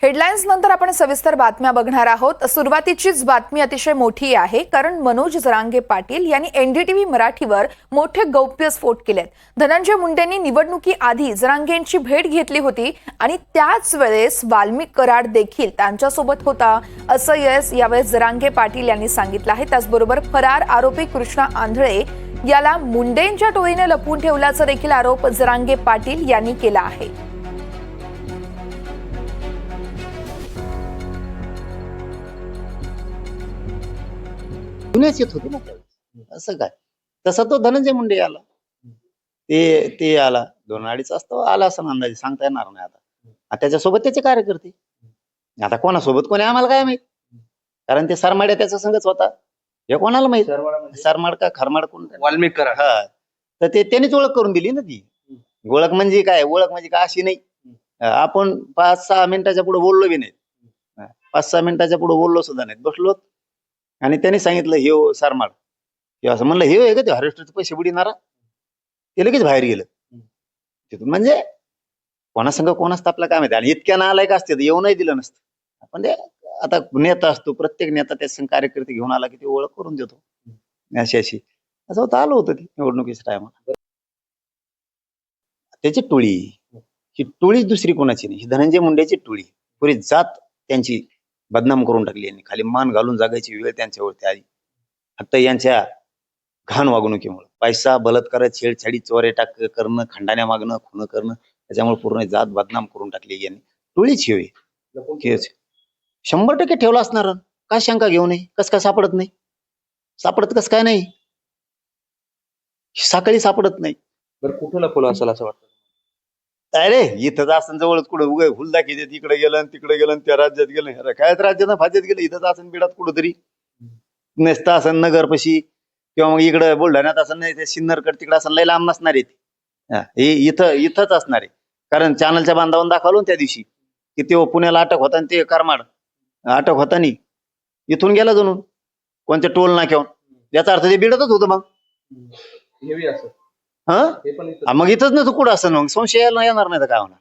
Headlines नंतर आपण सविस्तर बातम्या बघणार आहोत। सुरुवातीचीच बातमी अतिशय मोठी आहे, कारण मनोज जरांगे पाटील यांनी एनडीटीव्ही मराठीवर मोठे गौप्यस्फोट केलेत। धनंजय मुंडेंनी निवडणुकीआधी जरांगेंची भेट घेतली होती आणि त्याच वेळेस वाल्मिक कराड देखील त्यांच्यासोबत होता, असं यावेळेस जरांगे पाटील यांनी सांगितलं आहे। त्याचबरोबर फरार आरोपी कृष्णा आंधळे याला मुंडेंच्या टोळीने लपवून ठेवल्याचा देखील आरोप जरांगे पाटील यांनी केला आहे। पुण्याच येत होते ना त्यावेळेस, असं काय तसा तो धनंजय मुंडे आला, ते आला 2-2.5 वाजता आला असं अंदाजे सांगता येणार नाही आता त्याच्यासोबत त्याचे कार्यकर्ते, आता कोणासोबत कोणी आम्हाला काय माहित, कारण ते सरमाड्या त्याचा संघच होता, हे कोणाला माहित सरमाड का खरमाड कोण वाल्मिक कराड, हा तर ते त्यांनीच ओळख करून दिली ना ती ओळख म्हणजे काय अशी नाही, आपण 5-6 मिनिटाच्या पुढे बोललो बी नाही, 5-6 मिनिटाच्या पुढे बोललो सुद्धा नाही, बसलो आणि त्यांनी सांगितलं हे सरमाड किंवा असं म्हणलं हे का ते हार्वेस्टरचे पैसे बुडीनारा, ते लगेच बाहेर गेलं तिथून, म्हणजे कोणासंग कोणाच आपलं काय माहिती, आणि इतक्या नालायक असते तर येऊ नाही दिलं नसतं, आपण ते आता नेता असतो, प्रत्येक नेता त्या संघ कार्यकर्ते घेऊन आला की ते ओळख करून देतो, अशी असं होतं, आलं होतं ती निवडणुकीच्या टायमाला त्याची टोळी, ही टोळी दुसरी कोणाची नाही, ही धनंजय मुंडेची टोळी, पुरी जात त्यांची बदनाम करून टाकली यांनी, खाली मान घालून जगायची वेळ त्यांच्यावरती आली फक्त यांच्या घाण वागणुकीमुळे, पैसा बलात्कार छेडछाडी चोऱ्या करणं, खंडाण्या मागणं, खून करणं, त्याच्यामुळे पूर्ण जात बदनाम करून टाकली यांनी, टोळीच होई 100% ठेवला असणार, काय शंका घेऊ नये, कस काय सापडत नाही, सापडत कस काय नाही, सकाळी सापडत नाही, बरं कुठं लपवलं असेल असं वाटतं? अरे इथंच असं जवळच कुठं उगा हुलदा किती तिकडे गेलं तिकडे गेलं त्या राज्यात गेलं, अरे काय राज्यात फाज्यात गेलं, इथंच असं बिडात कुठंतरी नसतं असं नगरपशी, किंवा मग इकडे बुलढाण्यात असं नाही, ते सिन्नरकड तिकडे असं लय लांब नसणार आहे, हे इथंच असणार आहे, कारण चॅनलच्या बांधावून दाखवलं त्या दिवशी की ते पुण्याला अटक होता आणि ते करमाड अटक होतानी इथून गेला जणून कोणत्या टोल नाक्यावर, याचा अर्थ ते बिडतच होतं मग, हेवी असं मग इथंच नसतं कुठं असं, मग संशय येणार नाही तर काय होणार,